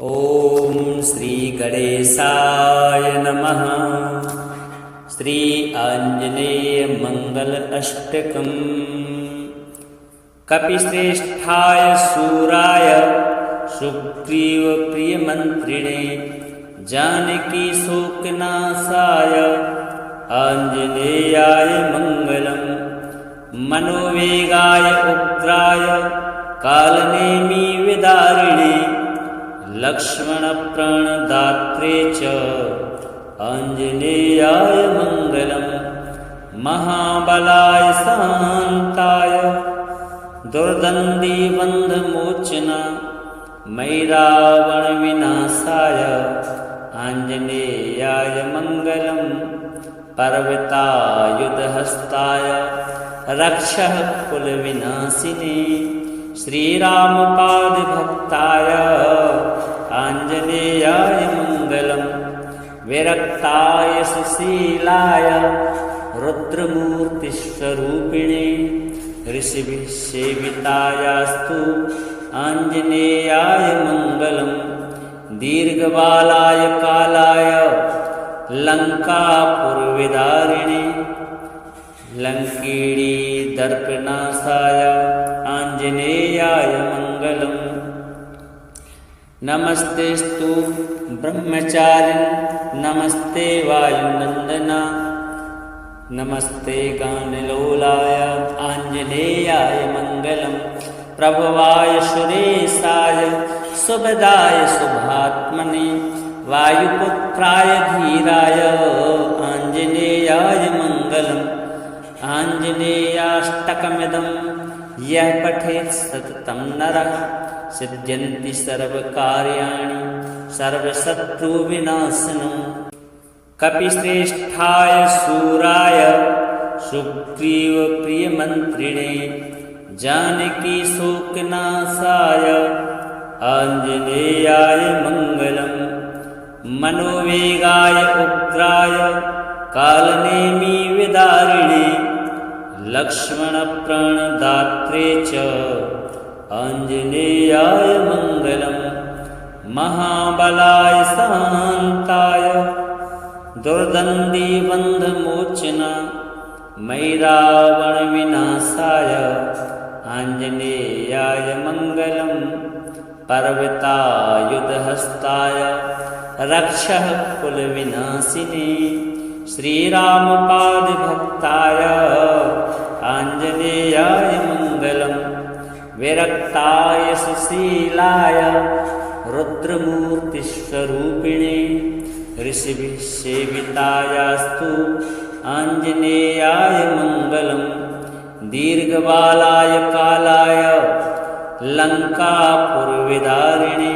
ओम श्री गणेशाय नमः। श्री आंजनेय मंगल अष्टकम्। कपिश्रेष्ठाय शूराय सुग्रीव प्रिय मंत्रिणे जानकी शोकनाशाय आंजनेयाय मंगलम्। मनोवेगाय उग्राय कालनेमी विदारिणे लक्ष्मण प्रणदात्रे च आंजनेयाय मंगलम्। महाबलाय शान्ताय दुर्दंडी बंधमोचना मयि रावण विनाशाय आंजनेयाय मंगलम्। पर्वतायुधहस्ताय रक्षः कुलविनाशिने श्रीरामपादभक्ताय आंजनेयाय मंगलम्। विरक्ताय सुशीलाय रुद्रमूर्तिस्वरूपिणे ऋषिभिः सेवितायास्तु आंजनेयाय मंगलम्। दीर्घबालाय कालाय लंकापुरविदारिणे लंकीणी दर्पनाशाय आंजनेयाय मंगलम्। नमस्तेस्तु ब्रह्मचारिन् नमस्ते वायुनंदना नमस्ते गानलोलाय आंजनेयाय मंगलम्। प्रभवाय सुरेशाय सुभदाय शुभात्मने वायुपुत्राय धीराय आंजनेयाय मंगलम्। आंजनेयाष्टकमिदं यः पठेत् सततं नरः सिद्ध्यन्ति सर्वकार्याणि सर्वशत्रुविनाशनम्। कपिश्रेष्ठाय शूराय सुग्रीव प्रियमन्त्रिणे जानकी शोकनाशाय आंजनेयाय मंगलम्। मनोवेगाय उग्राय कालनेमी विदारिणे लक्ष्मण प्रणदात्रे च आंजनेयाय मंगलम्। महाबलाय शान्ताय दुर्दंडी बंधमोचना मयि रावण विनाशाय आंजनेयाय मंगलम्। पर्वतायुधहस्ताय रक्षः कुलविनाशिने श्रीरामपादभक्ताय आंजनेयाय मंगलम्। विरक्ताय सुशीलाय रुद्रमूर्तिस्वरूपिणे ऋषिभिः सेवितायास्तु आंजनेयाय मंगलम्। दीर्घबालाय कालाय लंकापुरविदारिणे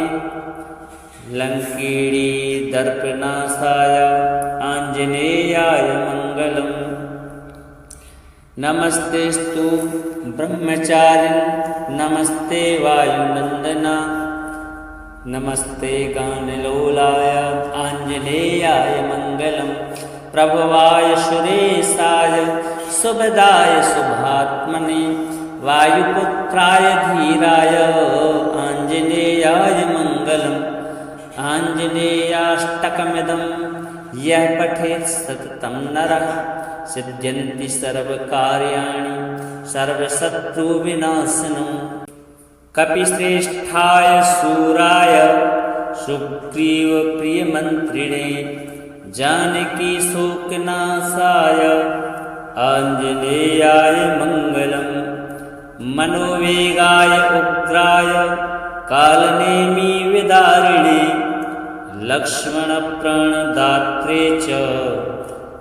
लंकीणी दर्पनाशाय आंजनेयाय मंगलम्। नमस्तेस्तु ब्रह्मचारिन् नमस्ते वायुनंदना नमस्ते गानलोलाय आंजनेयाय मंगलम्। प्रभवाय सुरेशाय सुभदाय शुभात्मने वायुपुत्राय धीराय आंजनेयाय मंगलम्। आंजनेयाष्टकमिदं यः पठेत् सततं नरः सिद्ध्यन्ति सर्वकार्याणि सर्वशत्रुविनाशनम्। कपिश्रेष्ठाय शूराय सुग्रीव प्रियमन्त्रिणे जानकी शोकनाशाय आंजनेयाय मंगलम्। मनोवेगाय उग्राय कालनेमी विदारिणे लक्ष्मण प्रणदात्रे च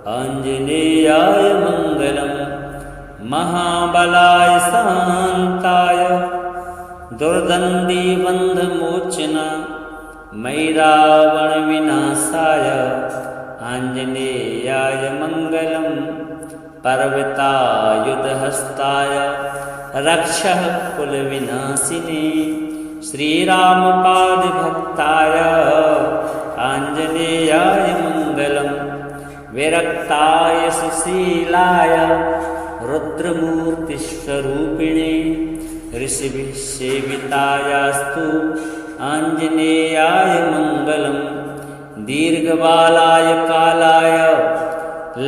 आंजनेयाय मंगलम्। महाबलाय शान्ताय दुर्दंडी बंधमोचना मयि रावण विनाशाय आंजनेयाय मंगलम्। पर्वतायुधहस्ताय रक्षः कुलविनाशिने श्रीरामपादभक्ताय आंजनेयाय मंगलम्। विरक्ताय सुशीलाय रुद्रमूर्तिस्वरूपिणे ऋषिभिः सेवितायास्तु आञ्जनेयाय मङ्गलम् दीर्घबालाय कालाय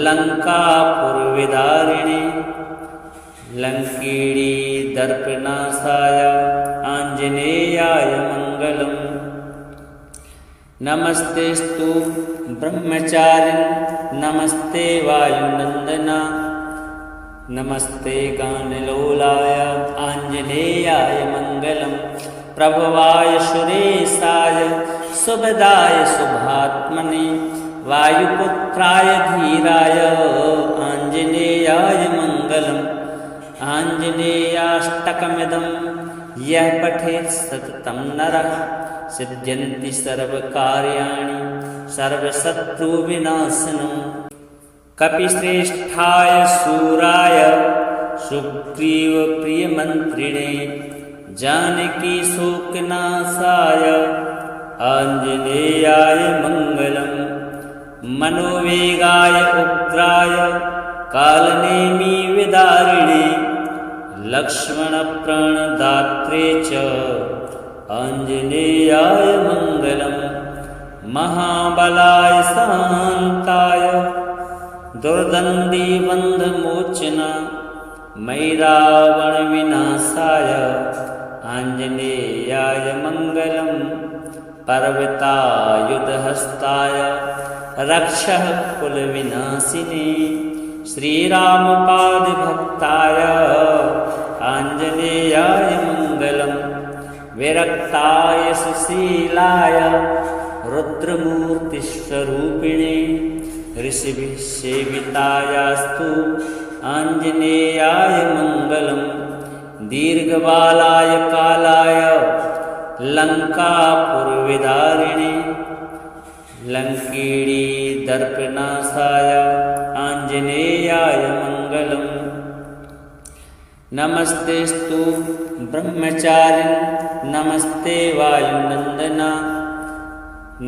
लङ्कापुरविदारिणे लङ्किणी दर्पनाशाय आञ्जनेयाय मङ्गलम् नमस्तेस्तु ब्रह्मचारिन् नमस्ते वायुनन्दना नमस्ते गानलोलाय आञ्जनेयाय मङ्गलम् प्रभवाय सुरेशाय सुभदाय शुभात्मने वायुपुत्राय धीराय आञ्जनेयाय मङ्गलम् आञ्जनेयाष्टकमिदं यः पठेत् सततं नरः सिद्ध्यन्ति सर्वकार्याणि सर्वशत्रुविनाशनम् कपिश्रेष्ठाय शूराय सुग्रीवप्रियमन्त्रिणे जानकीशोकनाशाय आञ्जनेयाय मङ्गलम् मनोवेगाय उग्राय कालनेमिविदारिणे लक्ष्मणप्राणदात्रे च आञ्जनेयाय मङ्गलम् महाबलाय शान्ताय दुर्दण्डिबन्धमोचना मयि रावणविनाशाय आञ्जनेयाय मङ्गलम् पर्वतायुधहस्ताय रक्षः कुलविनाशिने श्रीरामपादभक्ताय आञ्जनेयाय मङ्गलम् विरक्ताय सुशीलाय रुद्रमूर्तिस्वरूपिणे ऋषिभिः सेवितायास्तु आञ्जनेयाय मङ्गलम् दीर्घबालाय कालाय लङ्कापुरविदारिणे लङ्किणी दर्पनाशाय आञ्जनेयाय मङ्गलम् नमस्तेस्तु ब्रह्मचारिन् नमस्ते वायुनन्दना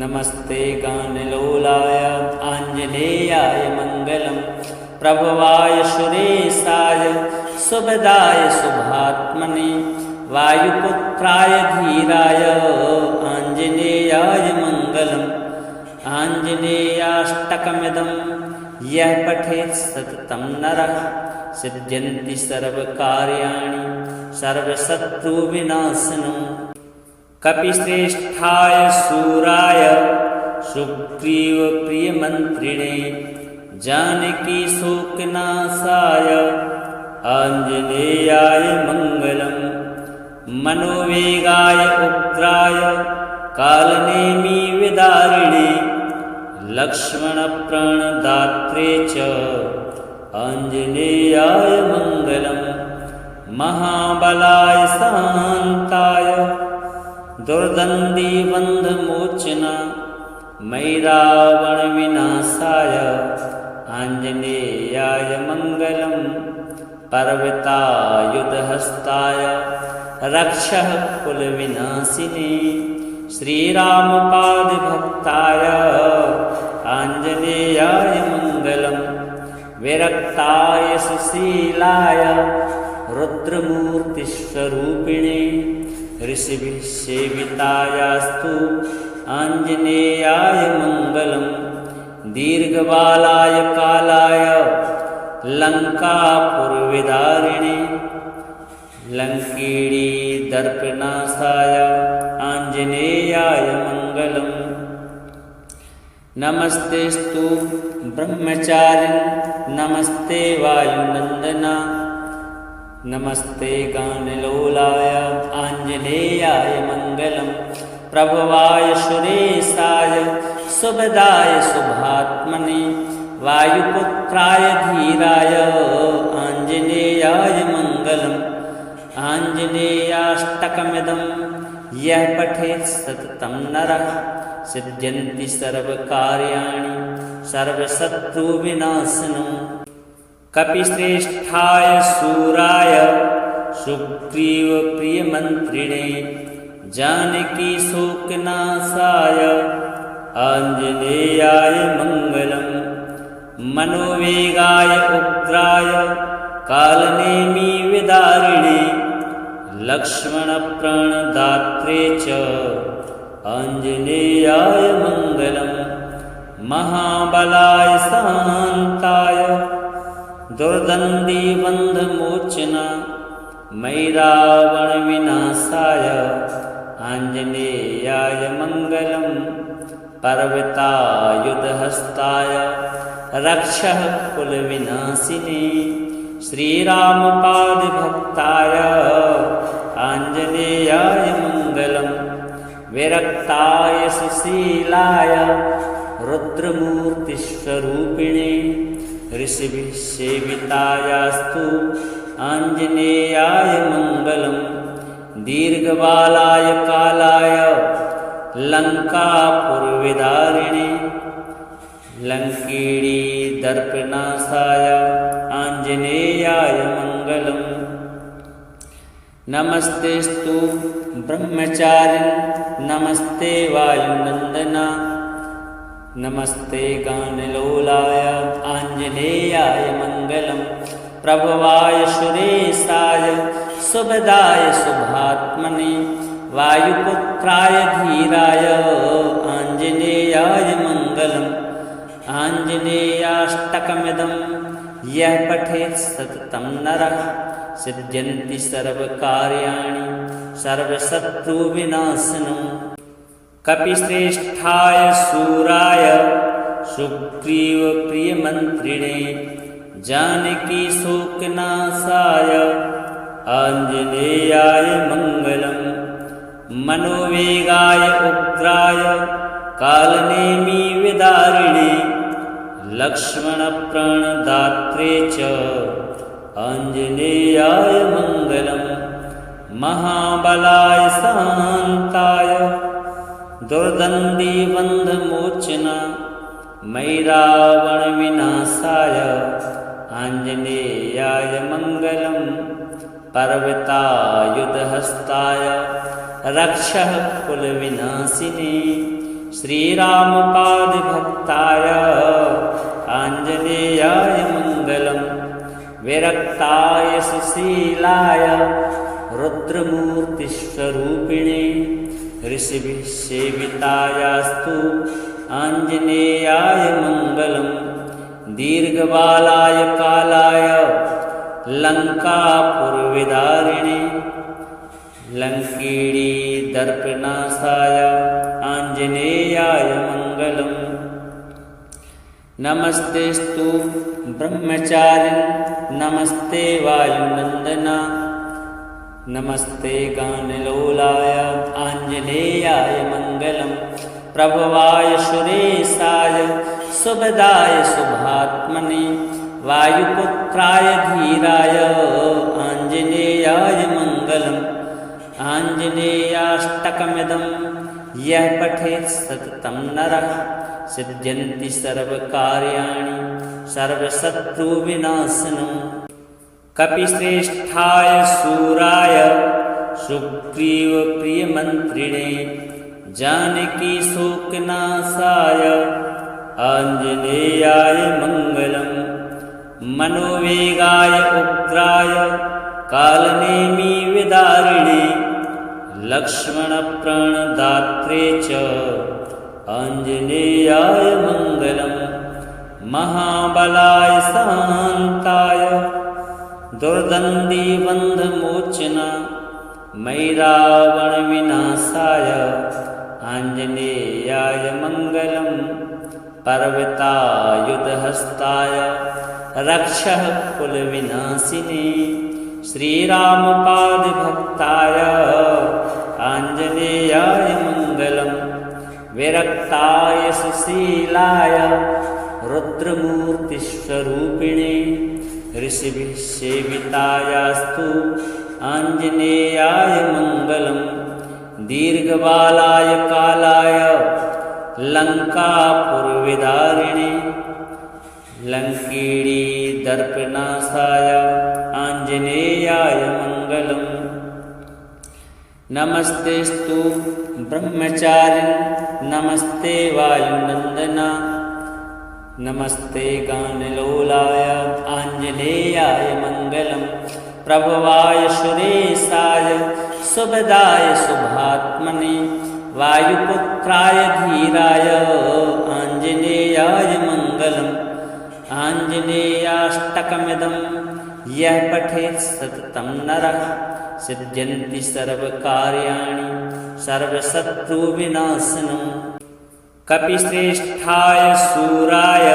नमस्ते गानलोलाय आञ्जनेयाय मङ्गलम् प्रभवाय सुरेशाय सुभदाय शुभात्मने वायुपुत्राय धीराय आञ्जनेयाय मङ्गलम् आञ्जनेयाष्टकमिदं यः पठेत् सततं नरः सिद्ध्यन्ति सर्वकार्याणि सर्वशत्रुविनाशनम् कपिश्रेष्ठाय शूराय सुग्रीवप्रियमन्त्रिणे जानकीशोकनाशाय आञ्जनेयाय मङ्गलम् मनोवेगाय उग्राय कालनेमिविदारिणे लक्ष्मणप्राणदात्रे च आञ्जनेयाय मङ्गलम् महाबलाय शान्ताय दुर्दण्डिबन्धमोचना मयि रावणविनाशाय आञ्जनेयाय मङ्गलम् पर्वतायुधहस्ताय रक्षः कुलविनाशिने श्रीरामपादभक्ताय आञ्जनेयाय मङ्गलम् विरक्ताय सुशीलाय रुद्रमूर्तिस्वरूपिणे ऋषिभिः सेवितायास्तु आञ्जनेयाय मङ्गलम् दीर्घबालाय कालाय लङ्कापुरविदारिणे लङ्किणी दर्पनाशाय आञ्जनेयाय मङ्गलम् नमस्तेस्तु ब्रह्मचारिन् नमस्ते वायुनन्दना नमस्ते गानलोलाय आञ्जनेयाय मङ्गलम् प्रभवाय सुरेशाय सुभदाय शुभात्मने वायुपुत्राय धीराय आञ्जनेयाय मङ्गलम् आञ्जनेयाष्टकमिदं यः पठेत् सततं नरः सिद्ध्यन्ति सर्वकार्याणि सर्वशत्रुविनाशनम् कपिश्रेष्ठाय शूराय सुग्रीवप्रियमन्त्रिणे जानकीशोकनाशाय आञ्जनेयाय मङ्गलम् मनोवेगाय उग्राय कालनेमिविदारिणे लक्ष्मणप्राणदात्रे च आञ्जनेयाय मङ्गलम् महाबलाय शान्ताय दुर्दण्डिबन्धमोचना मैरावणविनाशाय आञ्जनेयाय मङ्गलम् पर्वतायुधहस्ताय रक्षः कुलविनाशिने श्रीरामपादभक्ताय आञ्जनेयाय मङ्गलम् विरक्ताय सुशीलाय रुद्रमूर्तिस्वरूपिणे ऋषिभिः सेवितायास्तु आञ्जनेयाय मङ्गलम् दीर्घबालाय कालाय लङ्कापुरविदारिणे लङ्किणी दर्पनाशाय आञ्जनेयाय मङ्गलम् नमस्तेस्तु ब्रह्मचारिन् नमस्ते वायुनन्दना नमस्ते गानलोलाय आञ्जनेयाय मङ्गलम् प्रभवाय सुरेशाय सुभदाय शुभात्मने वायुपुत्राय धीराय आञ्जनेयाय मङ्गलम् आञ्जनेयाष्टकमिदं यः पठेत् सततं नरः सिद्ध्यन्ति सर्वकार्याणि सर्वशत्रुविनाशनम् कपिश्रेष्ठाय शूराय सुग्रीवप्रियमन्त्रिणे जानकीशोकनाशाय आञ्जनेयाय मङ्गलम् मनोवेगाय उग्राय कालनेमिविदारिणे लक्ष्मणप्राणदात्रे च आञ्जनेयाय मङ्गलम् महाबलाय शान्ताय दुर्दण्डिबन्धमोचना मैरावणविनाशाय आञ्जनेयाय मङ्गलम् पर्वतायुधहस्ताय रक्षः कुलविनाशिने श्रीरामपादभक्ताय आञ्जनेयाय मङ्गलम् विरक्ताय सुशीलाय रुद्रमूर्तिस्वरूपिणे ऋषिभिः सेवितायास्तु आञ्जनेयाय मङ्गलम् दीर्घबालाय कालाय लङ्कापुरविदारिणे लङ्किणी दर्पनाशाय आञ्जनेयाय मङ्गलम् नमस्तेस्तु ब्रह्मचारिन् नमस्ते वायुनन्दना नमस्ते गानलोलाय आञ्जनेयाय मङ्गलम् प्रभवाय सुरेशाय सुभदाय शुभात्मने वायुपुत्राय धीराय आञ्जनेयाय मङ्गलम् आञ्जनेयाष्टकमिदं यः पठेत् सततं नरः सिद्ध्यन्ति सर्वकार्याणि सर्वशत्रुविनाशनम् कपिश्रेष्ठाय शूराय सुग्रीवप्रियमन्त्रिणे जानकीशोकनाशाय आञ्जनेयाय मङ्गलम् मनोवेगाय उग्राय कालनेमिविदारिणे लक्ष्मणप्राणदात्रे च आञ्जनेयाय मङ्गलम् महाबलाय शान्ताय दुर्दण्डिबन्धमोचना मैरावणविनाशाय आञ्जनेयाय मङ्गलम् पर्वतायुधहस्ताय रक्षः कुलविनाशिने श्रीरामपादभक्ताय आञ्जनेयाय मङ्गलम् विरक्ताय सुशीलाय रुद्रमूर्तिस्वरूपिणे ऋषिभिः सेवितायास्तु आञ्जनेयाय मङ्गलम् दीर्घबालाय कालाय लङ्कापुरविदारिणे लङ्किणी दर्पनाशाय आञ्जनेयाय मङ्गलम् नमस्तेस्तु ब्रह्मचारिन् नमस्ते वायुनन्दना नमस्ते गानलोलाय आञ्जनेयाय मङ्गलम् प्रभवाय सुरेशाय सुभदाय शुभात्मने वायुपुत्राय धीराय आञ्जनेयाय मङ्गलम् आञ्जनेयाष्टकमिदं यः पठेत् सततं नरः सिद्ध्यन्ति सर्वकार्याणि सर्वशत्रुविनाशनम् कपिश्रेष्ठाय शूराय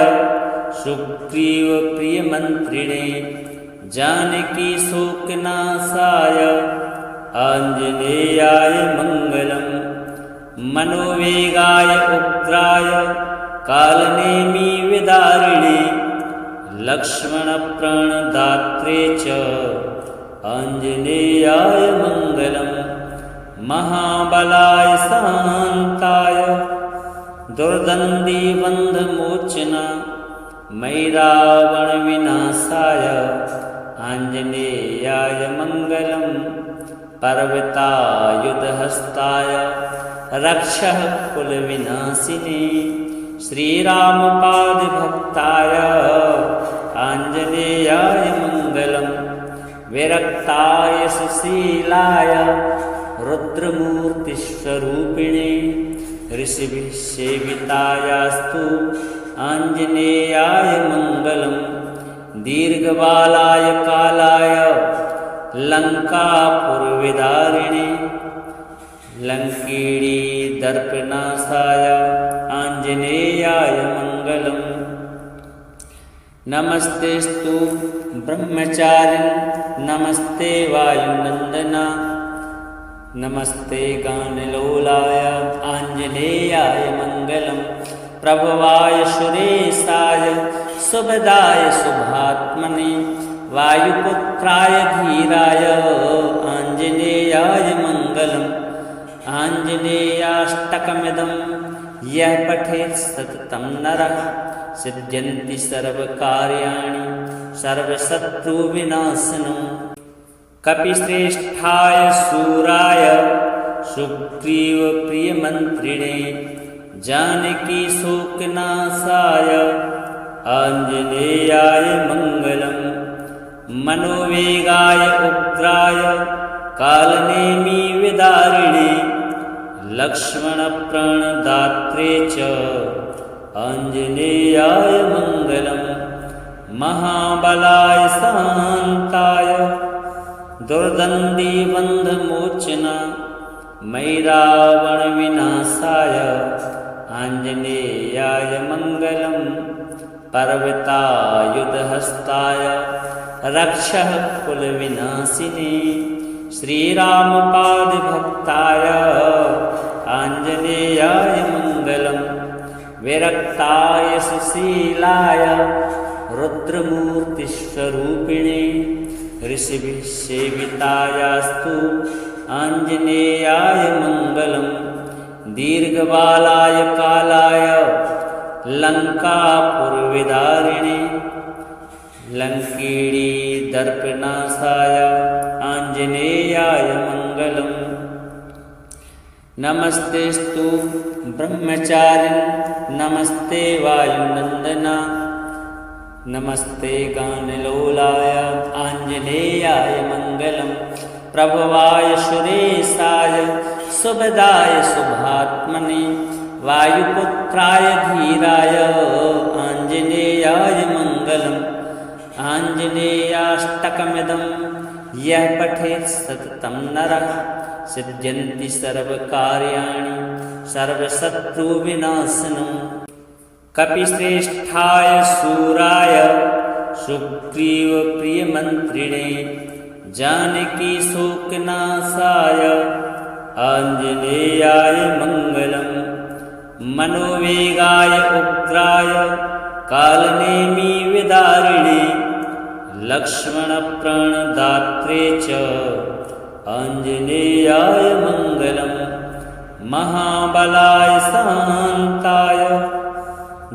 सुग्रीवप्रियमन्त्रिणे जानकीशोकनाशाय आञ्जनेयाय मङ्गलम् मनोवेगाय उग्राय कालनेमिविदारिणे लक्ष्मणप्राणदात्रे च आञ्जनेयाय मङ्गलम् महाबलाय शान्ताय दुर्दण्डिबन्धमोचना मैरावणविनाशाय आञ्जनेयाय मङ्गलम् पर्वतायुधहस्ताय रक्षः कुलविनाशिने श्रीरामपादभक्ताय आञ्जनेयाय मङ्गलम् विरक्ताय सुशीलाय रुद्रमूर्तिस्वरूपिणे ऋषिभिः सेवितायास्तु आञ्जनेयाय मङ्गलम् दीर्घबालाय कालाय लङ्कापुरविदारिणे लङ्किणी दर्पनाशाय आञ्जनेयाय मङ्गलम् नमस्तेस्तु ब्रह्मचारिन् नमस्ते वायुनन्दना नमस्ते गानलोलाय आञ्जनेयाय मङ्गलम् प्रभवाय सुरेशाय सुभदाय शुभात्मने वायुपुत्राय धीराय आञ्जनेयाय मङ्गलम् आञ्जनेयाष्टकमिदं यः पठेत् सततं नरः सिद्ध्यन्ति सर्वकार्याणि सर्वशत्रुविनाशनम् कपिश्रेष्ठाय शूराय सुग्रीवप्रियमन्त्रिणे जानकीशोकनाशाय आञ्जनेयाय मङ्गलम् मनोवेगाय उग्राय कालनेमिविदारिणे लक्ष्मणप्राणदात्रे च आञ्जनेयाय मङ्गलम् महाबलाय शान्ताय दुर्दण्डिबन्धमोचना मैरावणविनाशाय आञ्जनेयाय मङ्गलम् पर्वतायुधहस्ताय रक्षः कुलविनाशिने श्रीरामपादभक्ताय आञ्जनेयाय मङ्गलम् विरक्ताय सुशीलाय रुद्रमूर्तिस्वरूपिणे ऋषिभिः सेवितायास्तु आञ्जनेयाय मङ्गलम् दीर्घबालाय कालाय लङ्कापुरविदारिणे लङ्किणी दर्पनाशाय आञ्जनेयाय मङ्गलम् नमस्तेस्तु ब्रह्मचारिन् नमस्ते वायुनन्दना नमस्ते गानलोलाय आञ्जनेयाय मङ्गलम् प्रभवाय सुरेशाय सुभदाय शुभात्मने वायुपुत्राय धीराय आञ्जनेयाय मङ्गलम् आञ्जनेयाष्टकमिदं यः पठेत् सततं नरः सिद्ध्यन्ति सर्वकार्याणि सर्वशत्रुविनाशनम् कपिश्रेष्ठाय शूराय सुग्रीवप्रियमन्त्रिणे जानकीशोकनाशाय आञ्जनेयाय मङ्गलम् मनोवेगाय उग्राय कालनेमिविदारिणे लक्ष्मणप्राणदात्रे च आञ्जनेयाय मङ्गलम् महाबलाय शान्ताय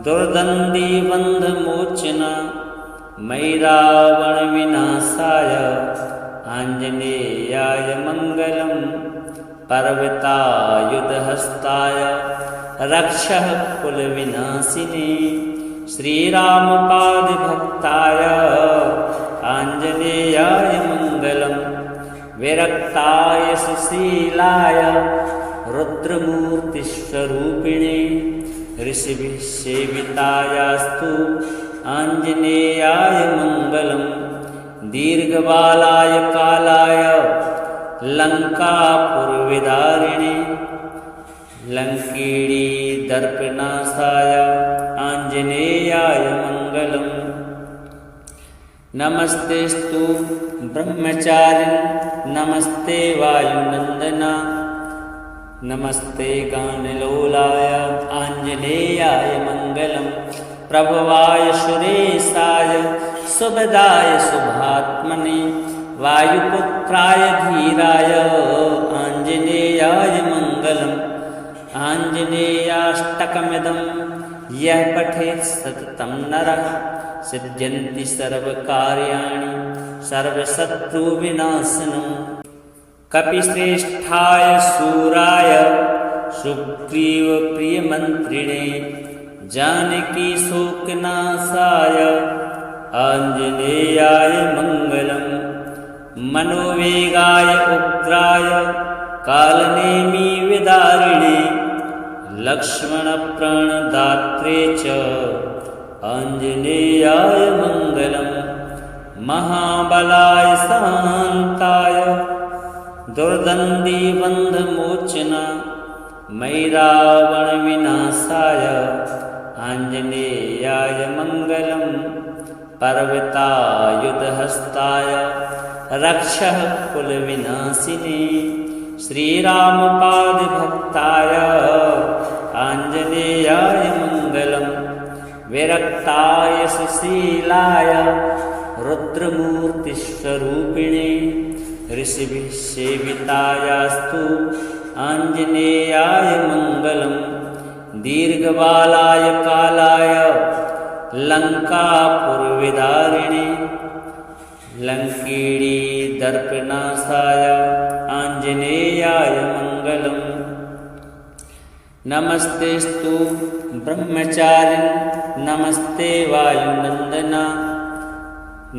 दुर्दण्डिबन्धमोचना मैरावणविनाशाय आञ्जनेयाय मङ्गलम् पर्वतायुधहस्ताय रक्षः कुलविनाशिने श्रीरामपादभक्ताय आञ्जनेयाय मङ्गलम् विरक्ताय सुशीलाय रुद्रमूर्तिस्वरूपिणे ऋषिभिः सेवितायास्तु आञ्जनेयाय मङ्गलम् दीर्घबालाय कालाय लङ्कापुरविदारिणे लङ्कीडी दर्पनाशाय आञ्जनेयाय मङ्गलम् नमस्तेस्तु ब्रह्मचारिन् नमस्ते वायुनन्दना नमस्ते गानलोलाय आञ्जनेयाय मङ्गलम् प्रभवाय सुरेशाय सुभदाय शुभात्मने वायुपुत्राय धीराय आञ्जनेयाय मङ्गलम् आञ्जनेयाष्टकमिदं यः पठेत् सततं नरः सिद्ध्यन्ति सर्वकार्याणि सर्वशत्रुविनाशनम् कपिश्रेष्ठाय शूराय सुग्रीवप्रियमन्त्रिणे जानकीशोकनाशाय आञ्जनेयाय मङ्गलम् मनोवेगाय उग्राय कालनेमिविदारिणे लक्ष्मणप्राणदात्रे च आञ्जनेयाय मङ्गलम् महाबलाय शान्ताय दुर्दण्डिबन्धमोचना मैरावणविनाशाय आञ्जनेयाय मङ्गलम् पर्वतायुधहस्ताय रक्षः कुलविनाशिने श्रीरामपादभक्ताय आञ्जनेयाय मङ्गलम् विरक्ताय सुशीलाय रुद्रमूर्तिस्वरूपिणे ऋषिभिः सेवितायास्तु आञ्जनेयाय मङ्गलम् दीर्घबालाय कालाय लङ्कापुरविदारिणे लङ्कीडी दर्पनाशाय आञ्जनेयाय मङ्गलम् नमस्तेस्तु ब्रह्मचारिन् नमस्ते वायुनन्दना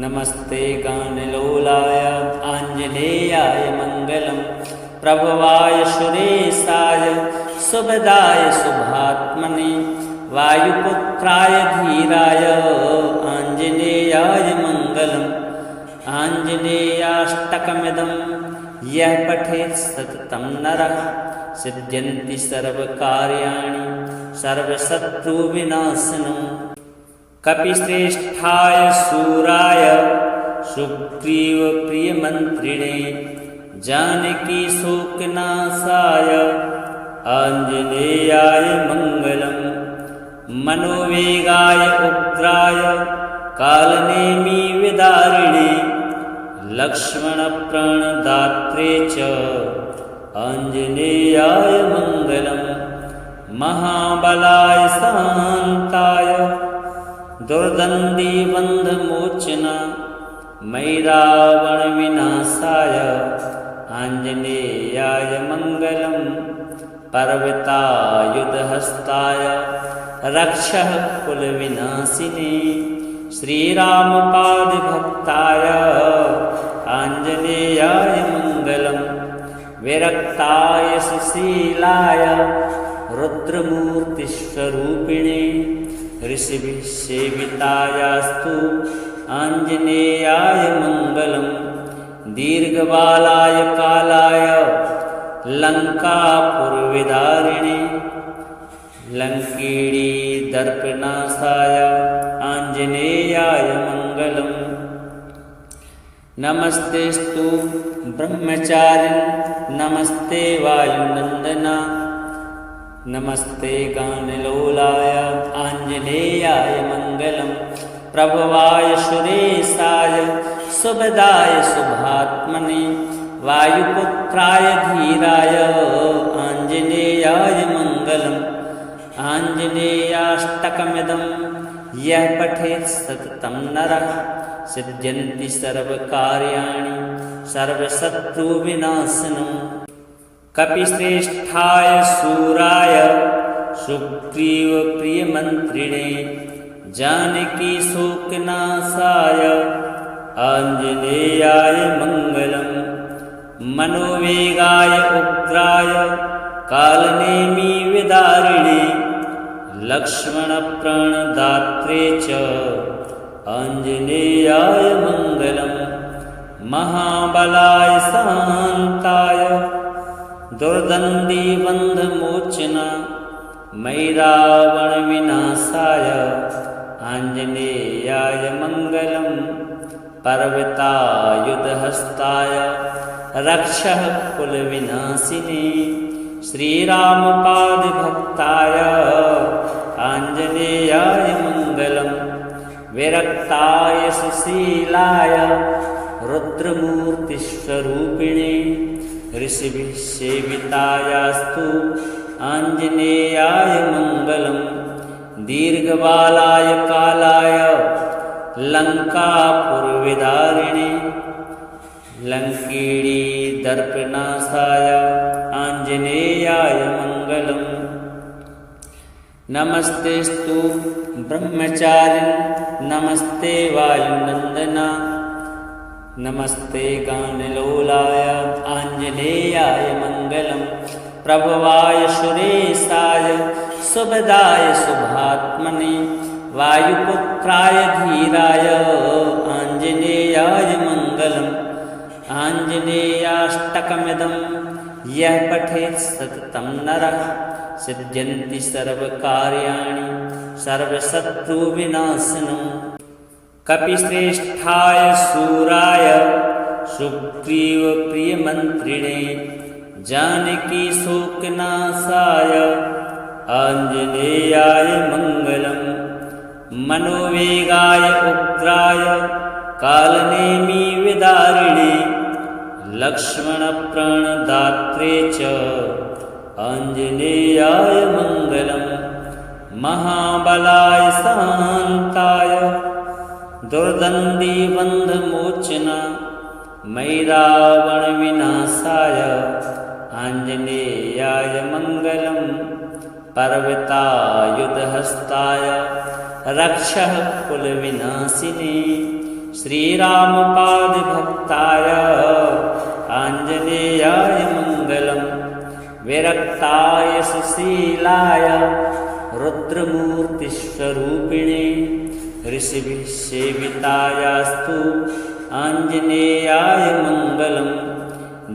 नमस्ते गानलोलाय आञ्जनेयाय मङ्गलम् प्रभवाय सुरेशाय सुभदाय शुभात्मने वायुपुत्राय धीराय आञ्जनेयाय मङ्गलम् आञ्जनेयाष्टकमिदं यः पठेत् सततं नरः सिद्ध्यन्ति सर्वकार्याणि सर्वशत्रुविनाशनम् कपिश्रेष्ठाय शूराय सुग्रीवप्रियमन्त्रिणे जानकीशोकनाशाय आञ्जनेयाय मङ्गलम् मनोवेगाय उग्राय कालनेमिविदारिणे लक्ष्मणप्राणदात्रे च आञ्जनेयाय मङ्गलम् महाबलाय शान्ताय दुर्दण्डिबन्धमोचना मैरावणविनाशाय आञ्जनेयाय मङ्गलम् पर्वतायुधहस्ताय रक्षः कुलविनाशिने श्रीरामपादभक्ताय आञ्जनेयाय मङ्गलम् विरक्ताय सुशीलाय रुद्रमूर्तिस्वरूपिणे ऋषिभिः सेवितायास्तु आञ्जनेयाय मङ्गलम् दीर्घबालाय कालाय लङ्कापुरविदारिणे लङ्कीडी दर्पनाशाय आञ्जनेयाय मङ्गलम् नमस्तेस्तु ब्रह्मचारिन् नमस्ते वायुनन्दना नमस्ते गानलोलाय आञ्जनेयाय मङ्गलम् प्रभवाय सुरेशाय सुभदाय शुभात्मने वायुपुत्राय धीराय आञ्जनेयाय मङ्गलम् आञ्जनेयाष्टकमिदं यः पठेत् सततं नरः सिद्ध्यन्ति सर्वकार्याणि सर्वशत्रुविनाशनम् कपिश्रेष्ठाय शूराय सुग्रीवप्रियमन्त्रिणे जानकीशोकनाशाय आञ्जनेयाय मङ्गलम् मनोवेगाय उग्राय कालनेमी विदारिणे लक्ष्मणप्रणदात्रे च आञ्जनेयाय मङ्गलम् महाबलाय शान्ताय दुर्दण्डिबन्धमोचना मैरावणविनाशाय आञ्जनेयाय मङ्गलम् पर्वतायुधहस्ताय रक्षः कुलविनाशिने श्रीरामपादभक्ताय आञ्जनेयाय मङ्गलम् विरक्ताय सुशीलाय रुद्रमूर्तिस्वरूपिणे ऋषिभिः सेवितायास्तु आञ्जनेयाय मङ्गलम् दीर्घबालाय कालाय लङ्कापुरविदारिणे लङ्किणी दर्पनाशाय आञ्जनेयाय मङ्गलम् नमस्तेस्तु ब्रह्मचारिन् नमस्ते वायुनन्दना नमस्ते गानलोलाय आञ्जनेयाय मङ्गलम् प्रभवाय सुरेशाय सुभदाय शुभात्मने वायुपुत्राय धीराय आञ्जनेयाय मङ्गलम् आञ्जनेयाष्टकमिदं यः पठेत् सततं नरः सिद्ध्यन्ति सर्वकार्याणि सर्वशत्रुविनाशनम् कपिश्रेष्ठाय शूराय सुग्रीवप्रियमन्त्रिणे जानकीशोकनाशाय आञ्जनेयाय मङ्गलम् मनोवेगाय उग्राय कालनेमी विदारिणे लक्ष्मणप्रणदात्रे च आञ्जनेयाय मङ्गलम् महाबलाय शान्ताय दुर्दण्डिबन्धमोचना मैरावणविनाशाय आञ्जनेयाय मङ्गलम् पर्वतायुधहस्ताय रक्षः कुलविनाशिने श्रीरामपादभक्ताय आञ्जनेयाय मङ्गलम् विरक्ताय सुशीलाय रुद्रमूर्तिस्वरूपिणे ऋषिभिः सेवितायास्तु आञ्जनेयाय मङ्गलम्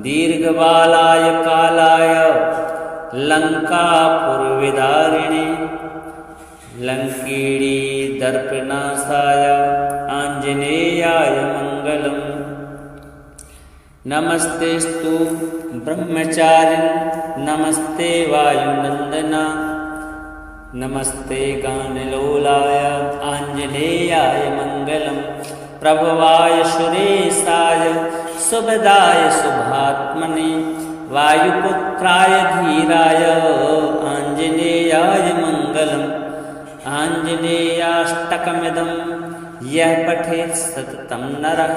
दीर्घबालाय कालाय लङ्कापुरविदारिणे लङ्किणी दर्पनाशाय आञ्जनेयाय मङ्गलम् नमस्तेस्तु ब्रह्मचारिन् नमस्ते वायुनन्दना नमस्ते गानलोलाय आञ्जनेयाय मङ्गलम् प्रभवाय सुरेशाय सुभदाय शुभात्मने वायुपुत्राय धीराय आञ्जनेयाय मङ्गलम् आञ्जनेयाष्टकमिदं यः पठेत् सततं नरः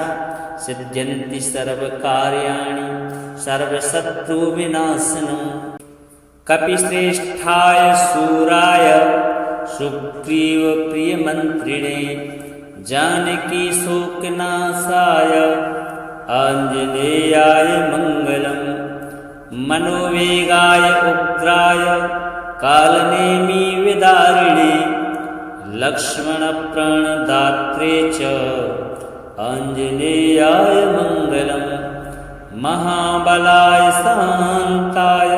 सिद्ध्यन्ति सर्वकार्याणि सर्वशत्रुविनाशनम् कपिश्रेष्ठाय शूराय सुग्रीवप्रियमन्त्रिणे जानकीशोकनाशाय आञ्जनेयाय मङ्गलम् मनोवेगाय उग्राय कालनेमी विदारिणे लक्ष्मणप्रणदात्रे च आञ्जनेयाय मङ्गलम् महाबलाय शान्ताय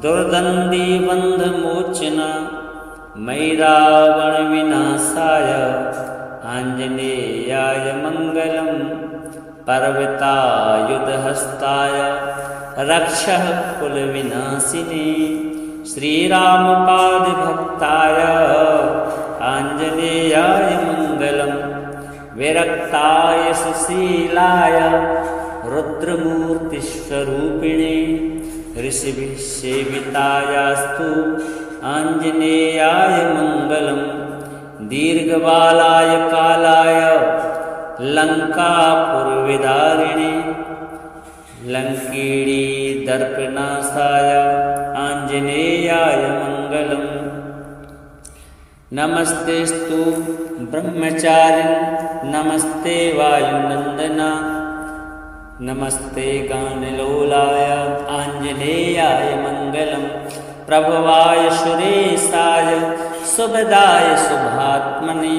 दुर्दण्डिबन्धमोचना मैरावणविनाशाय आञ्जनेयाय मङ्गलम् पर्वतायुधहस्ताय रक्षः कुलविनाशिने श्रीरामपादभक्ताय आञ्जनेयाय मङ्गलम् विरक्ताय सुशीलाय रुद्रमूर्तिस्वरूपिणे ऋषिभिः सेवितायास्तु आञ्जनेयाय मङ्गलम् दीर्घबालाय कालाय लङ्कापुरविदारिणे लङ्किणी दर्पनाशाय आञ्जनेयाय मङ्गलम् नमस्तेस्तु ब्रह्मचारिन् नमस्ते वायुनन्दना नमस्ते गानलोलाय आञ्जनेयाय मङ्गलं प्रभवाय सुरेशाय शुभदाय शुभात्मने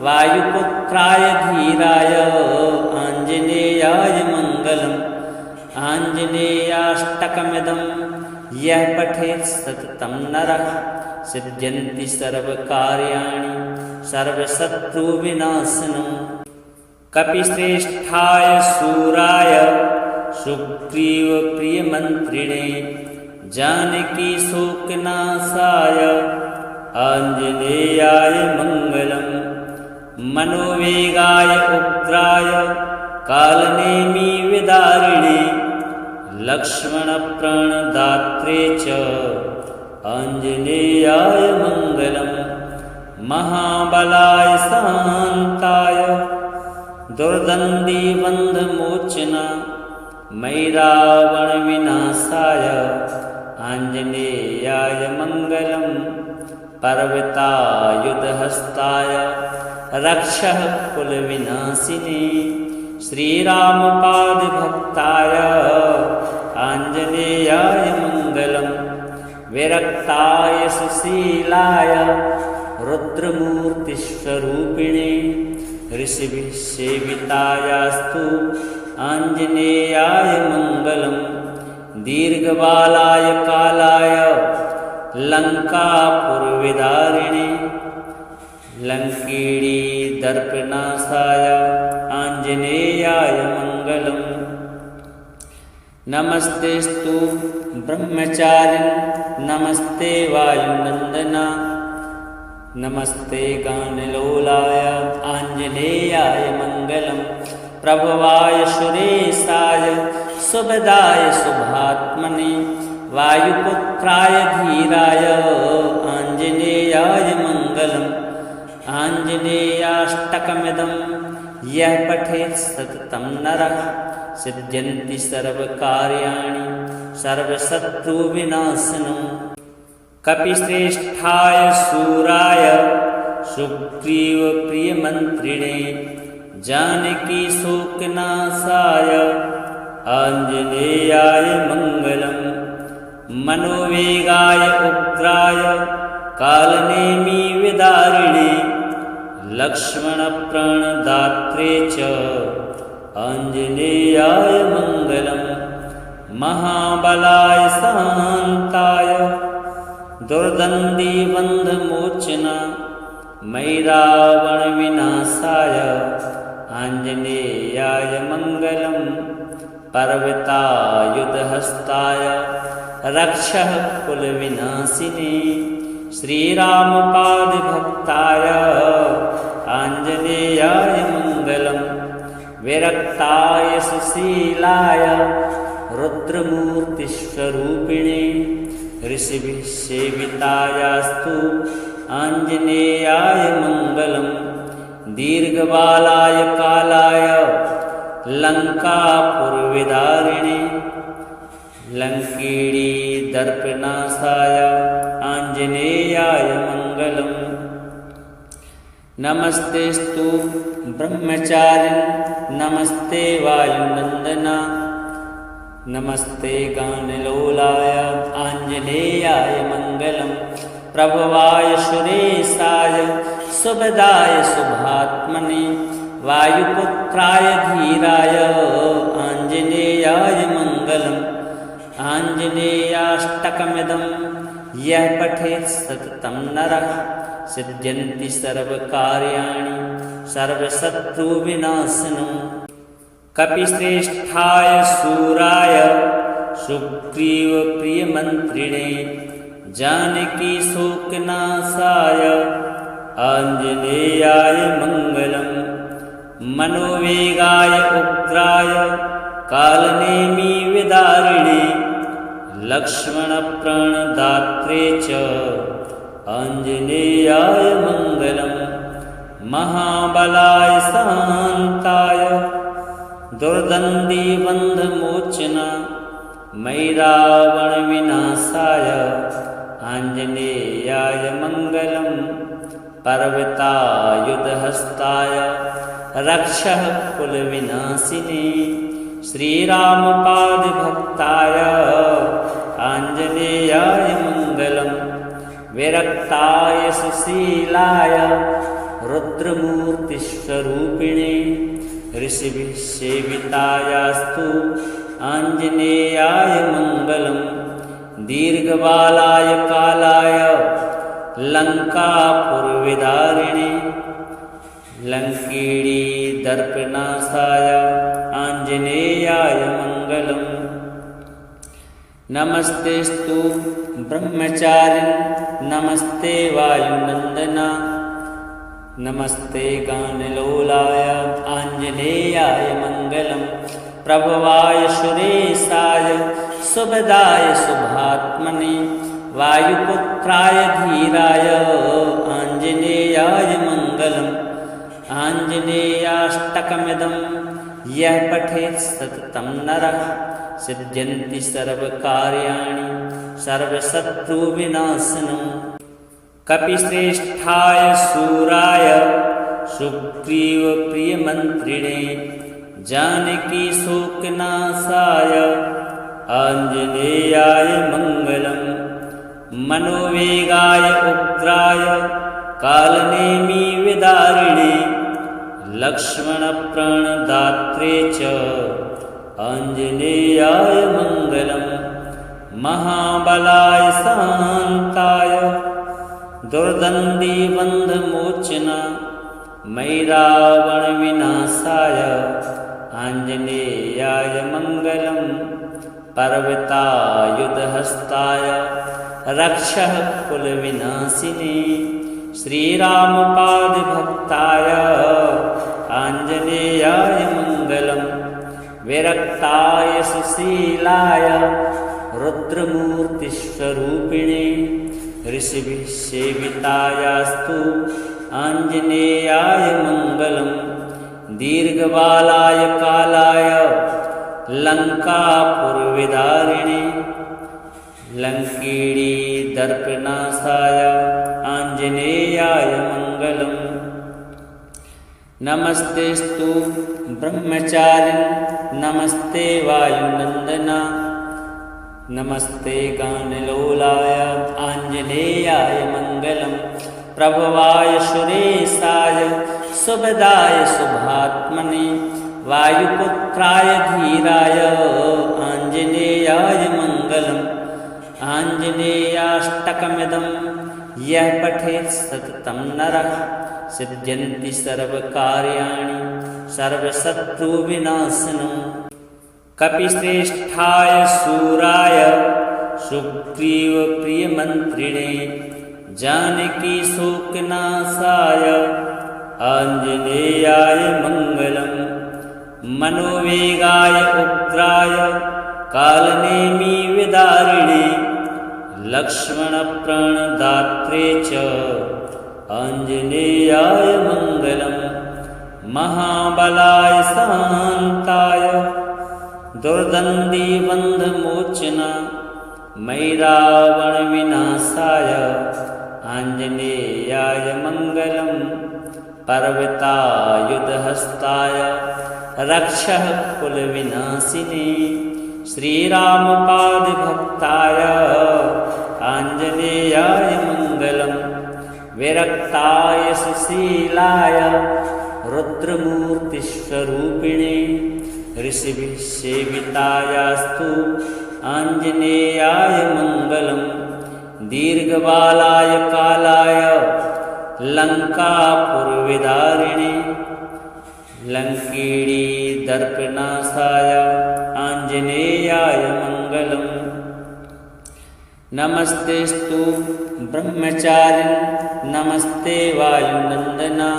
वायुपुत्राय धीराय आञ्जनेयाय मङ्गलम् आञ्जनेयाष्टकमिदं यः पठेत् सततं नरः सिद्ध्यन्ति सर्वकार्याणि सर्वशत्रुविनाशनम् कपिश्रेष्ठाय शूराय सुग्रीवप्रियमन्त्रिणे जानकीशोकनाशाय आञ्जनेयाय मङ्गलम् मनोवेगाय उग्राय कालनेमिविदारिणे लक्ष्मणप्राणदात्रे च आञ्जनेयाय मङ्गलम् महाबलाय शान्ताय दुर्दण्डीबन्धमोचना मयि रावणविनाशाय आञ्जनेयाय मङ्गलम् पर्वतायुधहस्ताय रक्षः कुलविनाशिने श्रीरामपादभक्ताय आञ्जनेयाय मङ्गलम् विरक्ताय सुशीलाय रुद्रमूर्तिस्वरूपिणे ऋषिभिः सेवितायास्तु आञ्जनेयाय मङ्गलम् दीर्घबालाय कालाय लङ्कापुरविदारिणे लङ्किणी दर्पनाशाय आञ्जनेयाय मङ्गलम् नमस्तेस्तु ब्रह्मचारिन् नमस्ते वायुनन्दना नमस्ते गानलोलाय आञ्जनेयाय मङ्गलं प्रभवाय सुरेशाय शुभदाय शुभात्मने वायुपुत्राय धीराय आञ्जनेयाय मङ्गलम् आञ्जनेयाष्टकमिदं यः पठेत् सततं नरः सिद्ध्यन्ति सर्वकार्याणि सर्वशत्रुविनाशनम् कपिश्रेष्ठाय शूराय सुग्रीवप्रियमन्त्रिणे जानकीशोकनाशाय आञ्जनेयाय मङ्गलम् मनोवेगाय उग्राय कालनेमिविदारिणे लक्ष्मणप्राणदात्रे च आञ्जनेयाय मङ्गलम् महाबलाय शान्ताय दुर्दण्डीबन्धमोचना मयि रावणविनाशाय आञ्जनेयाय मङ्गलम् पर्वतायुधहस्ताय रक्षः कुलविनाशिने श्रीरामपादभक्ताय आञ्जनेयाय मङ्गलम् विरक्ताय सुशीलाय रुद्रमूर्तिस्वरूपिणे ऋषिभिः सेवितायास्तु आञ्जनेयाय मङ्गलम् दीर्घबालाय कालाय लङ्कापुरविदारिणे लङ्किणी दर्पनाशाय आञ्जनेयाय मङ्गलम् नमस्तेस्तु ब्रह्मचारिन् नमस्ते वायुनन्दना नमस्ते गानलोलाय आञ्जनेयाय मङ्गलम् प्रभवाय सुरेशाय शुभदाय शुभात्मने वायुपुत्राय धीराय आञ्जनेयाय मङ्गलम् आञ्जनेयाष्टकमिदं यः पठेत् सततं नरः सिद्ध्यन्ति सर्वकार्याणि सर्वशत्रुविनाशनम् कपिश्रेष्ठाय शूराय सुग्रीवप्रियमन्त्रिणे जानकीशोकनाशाय आञ्जनेयाय मङ्गलम् मनोवेगाय उग्राय कालनेमिविदारिणे लक्ष्मणप्राणदात्रे च आञ्जनेयाय मङ्गलम् महाबलाय शान्ताय दुर्दण्डीबन्धमोचना मयि रावणविनाशाय आञ्जनेयाय मङ्गलम् पर्वतायुधहस्ताय रक्षः कुलविनाशिने श्रीरामपादभक्ताय आञ्जनेयाय मङ्गलम् विरक्ताय सुशीलाय रुद्रमूर्तिस्वरूपिणे ऋषिभिः सेवितायास्तु आञ्जनेयाय मङ्गलम् दीर्घबालाय कालाय लङ्कापुरविदारिणे लङ्किणी दर्पनाशाय आञ्जनेयाय मङ्गलम् नमस्तेस्तु ब्रह्मचारिन् नमस्ते वायुनन्दना नमस्ते गानलोलाय आञ्जनेयाय मङ्गलम् प्रभवाय सुरेशाय सुभदाय शुभात्मने वायुपुत्राय धीराय आञ्जनेयाय मङ्गलम् आञ्जनेयाष्टकमिदं यः पठेत् सततं नरः सिद्ध्यन्ति सर्वकार्याणि सर्वशत्रुविनाशनम् कपिश्रेष्ठाय शूराय सुग्रीवप्रियमन्त्रिणे जानकीशोकनाशाय आञ्जनेयाय मङ्गलम् मनोवेगाय उग्राय कालनेमिविदारिणे लक्ष्मणप्राणदात्रे च आञ्जनेयाय मङ्गलम् महाबलाय शान्ताय दुर्दण्डिबन्धमोचना मयि रावणविनाशाय आञ्जनेयाय मङ्गलम् पर्वतायुधहस्ताय रक्षः कुलविनाशिने श्रीरामपादभक्ताय आञ्जनेयाय मङ्गलम् विरक्ताय सुशीलाय रुद्रमूर्तिस्वरूपिणे ऋषिभिः सेवितायास्तु आञ्जनेयाय मङ्गलम् दीर्घबालाय कालाय लङ्कापुरविदारिणे लङ्किणी दर्पनाशाय आञ्जनेयाय मङ्गलम् नमस्तेस्तु ब्रह्मचारिन् नमस्ते वायुनन्दना नमस्ते गानलोलाय आञ्जनेयाय मङ्गलम् प्रभवाय सुरेशाय सुभदाय शुभात्मने वायुपुत्राय धीराय आञ्जनेयाय मङ्गलम् आञ्जनेयाष्टकमिदं यः पठेत् सततं नरः सिद्ध्यन्ति सर्वकार्याणि सर्वशत्रुविनाशनम् कपिश्रेष्ठाय शूराय सुग्रीवप्रियमन्त्रिणे जानकीशोकनाशाय आञ्जनेयाय मङ्गलम् मनोवेगाय उग्राय कालनेमिविदारिणे लक्ष्मणप्राणदात्रे च आञ्जनेयाय मङ्गलम् महाबलाय शान्ताय दुर्दण्डिबन्धमोचना मयि रावणविनाशाय आञ्जनेयाय मङ्गलम् पर्वतायुधहस्ताय रक्षः कुलविनाशिने श्रीरामपादभक्ताय आञ्जनेयाय मङ्गलम् विरक्ताय सुशीलाय रुद्रमूर्तिस्वरूपिणे ऋषिभिः सेवितायास्तु आञ्जनेयाय मङ्गलम् दीर्घबालाय कालाय लङ्कापुरविदारिणे लङ्किणी दर्पनाशाय आञ्जनेयाय मङ्गलम् नमस्तेस्तु ब्रह्मचारिन् नमस्ते वायुनन्दना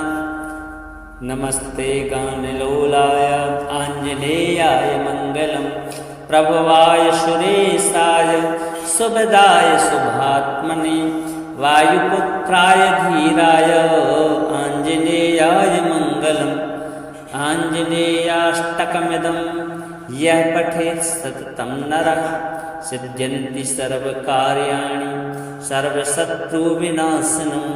नमस्ते गानलोलाय आञ्जनेयाय मङ्गलम् प्रभवाय सुरेशाय सुभदाय शुभात्मने वायुपुत्राय धीराय आञ्जनेयाय मङ्गलम् आञ्जनेयाष्टकमिदं यः पठेत् सततं नरः सिद्ध्यन्ति सर्वकार्याणि सर्वशत्रुविनाशनम्